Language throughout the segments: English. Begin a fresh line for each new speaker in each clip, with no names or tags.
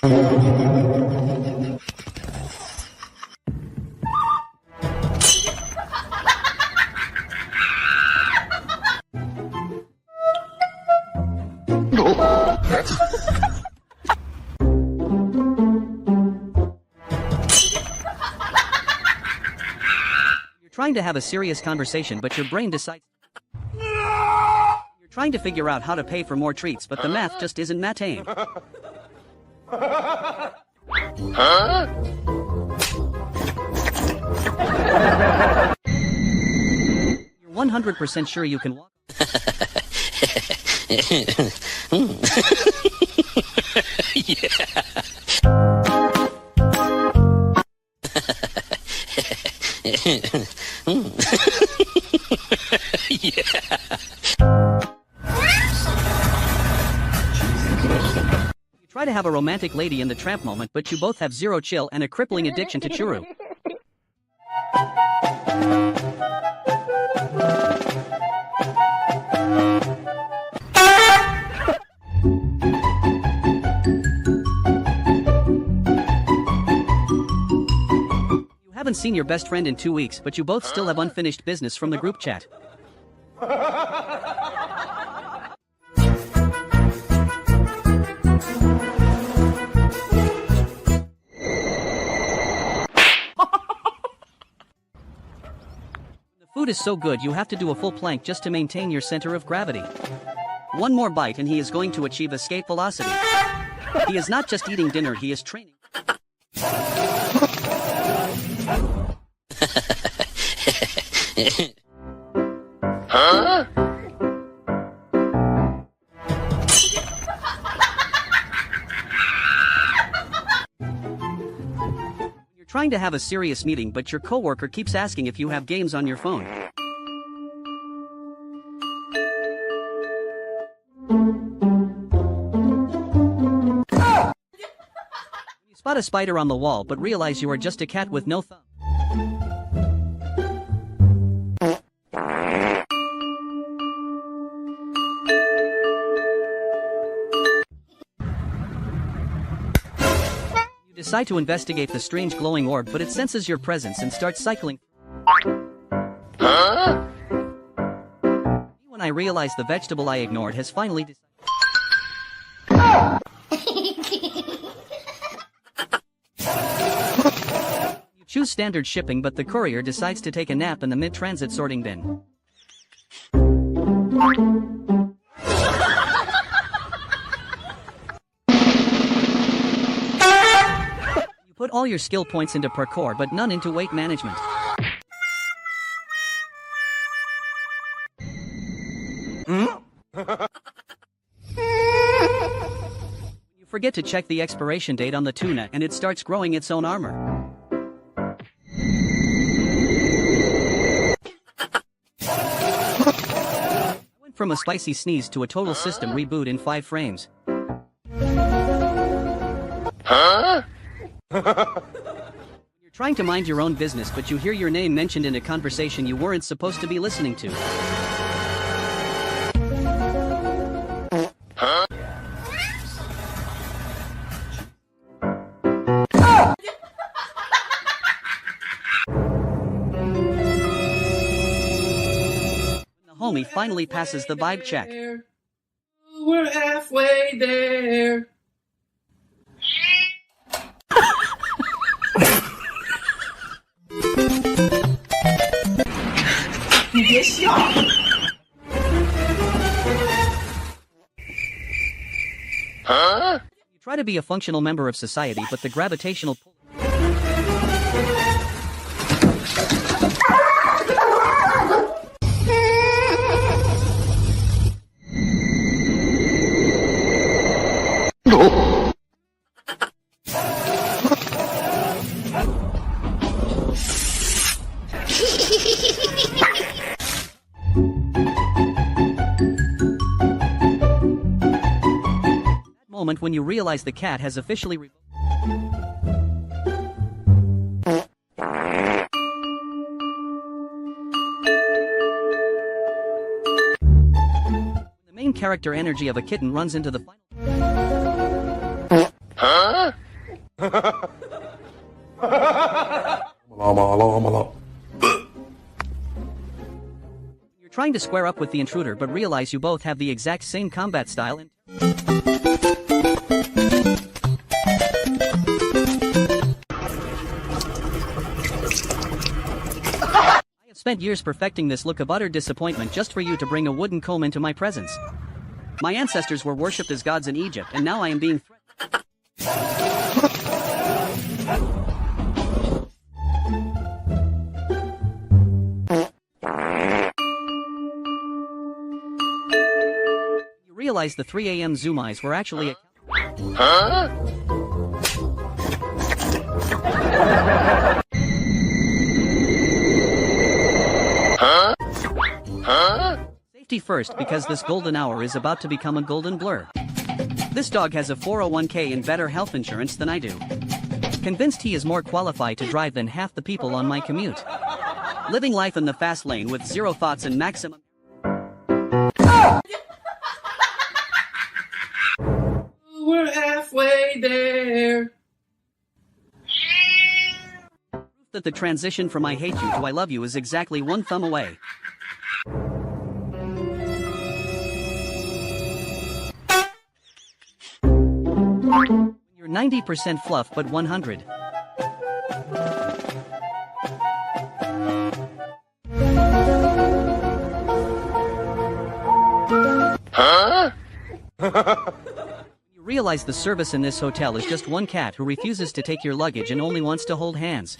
Trying to have a serious conversation, but your brain decides. You're trying to figure out how to pay for more treats, but the math just isn't mathing. You're 100% sure you can walk. You try to have a romantic Lady in the Tramp moment, but you both have zero chill and a crippling addiction to churro. You haven't seen your best friend in 2 weeks, but you both still have unfinished business from the group chat. The food is so good you have to do a full plank just to maintain your center of gravity. One more bite and he is going to achieve escape velocity. He is not just eating dinner, he is training.
Huh?
You're trying to have a serious meeting, but your coworker keeps asking if you have games on your phone. You spot a spider on the wall but realize you are just a cat with no thumb. You decide to investigate the strange glowing orb, but it senses your presence and starts cycling.
Huh?
When I realize the vegetable I ignored has finally decided. You choose standard shipping, but the courier decides to take a nap in the mid-transit sorting bin. You put all your skill points into parkour but none into weight management. You forget to check the expiration date on the tuna and it starts growing its own armor. I went from a spicy sneeze to a total system reboot in 5 frames.
Huh?
You're trying to mind your own business, but you hear your name mentioned in a conversation you weren't supposed to be listening to.
Huh?
The homie finally passes the vibe check.
We're halfway there.
Huh?
You try to be a functional member of society, but the gravitational pull. Moment when you realize the cat has officially the main character energy of a kitten runs into the final.
Huh?
You're trying to square up with the intruder but realize you both have the exact same combat style and I have spent years perfecting this look of utter disappointment just for you to bring a wooden comb into my presence. My ancestors were worshipped as gods in Egypt and now I am being threatened. You realize the 3 a.m. Zoom eyes were actually a...
Huh? Huh? Huh?
Safety first because this golden hour is about to become a golden blur. This dog has a 401k and better health insurance than I do. Convinced he is more qualified to drive than half the people on my commute. Living life in the fast lane with zero thoughts and maximum...
We're halfway there.
Proof that the transition from I hate you to I love you is exactly one thumb away. You're 90% fluff but 100.
Huh?
You realize the service in this hotel is just one cat who refuses to take your luggage and only wants to hold hands.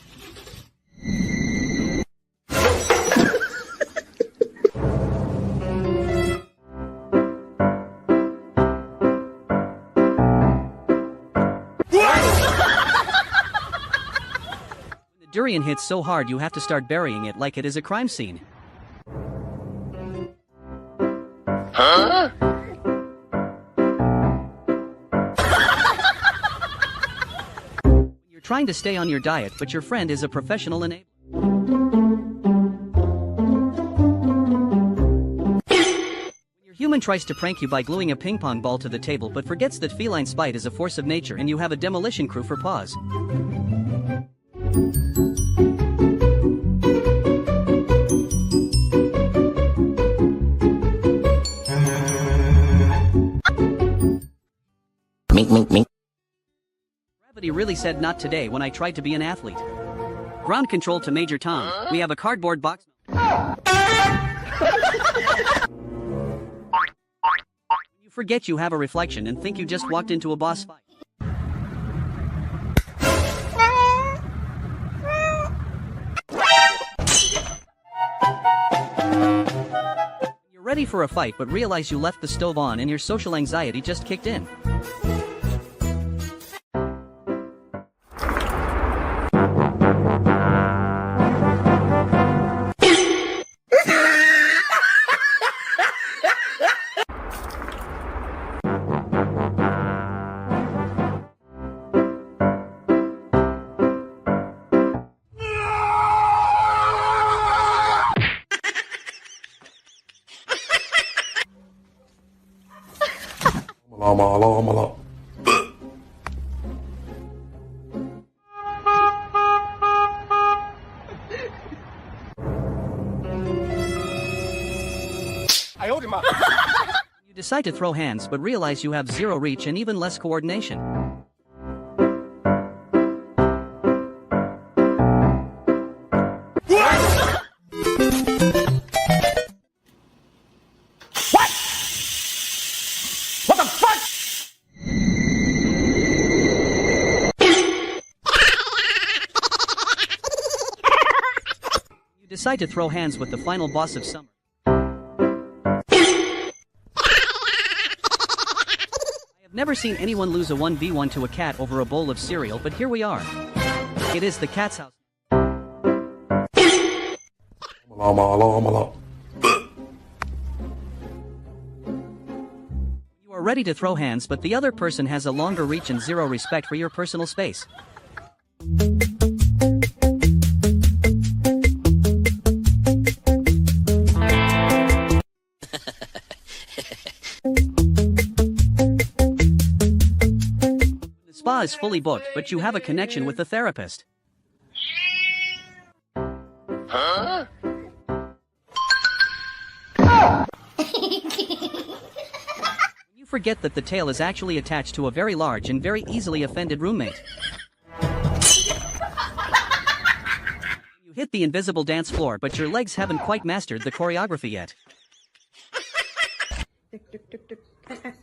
When the durian hits so hard you have to start burying it like it is a crime scene.
Huh?
You're trying to stay on your diet but your friend is a professional enabler. Your human tries to prank you by gluing a ping pong ball to the table but forgets that feline spite is a force of nature and you have a demolition crew for paws.
Mink.
Gravity really said not today when I tried to be an athlete. Ground control to Major Tom. We have a cardboard box. You forget you have a reflection and think you just walked into a boss fight. You're ready for a fight but realize you left the stove on and your social anxiety just kicked in. You decide to throw hands but realize you have zero reach and even less coordination.
What the fuck?
You decide to throw hands with the final boss of summer. I've never seen anyone lose a 1v1 to a cat over a bowl of cereal, but here we are. It is the cat's house. You are ready to throw hands, but the other person has a longer reach and zero respect for your personal space. The spa is fully booked, but you have a connection with the therapist.
Huh?
You forget that the tail is actually attached to a very large and very easily offended roommate. You hit the invisible dance floor, but your legs haven't quite mastered the choreography yet.
Tick, tick, tick, tick.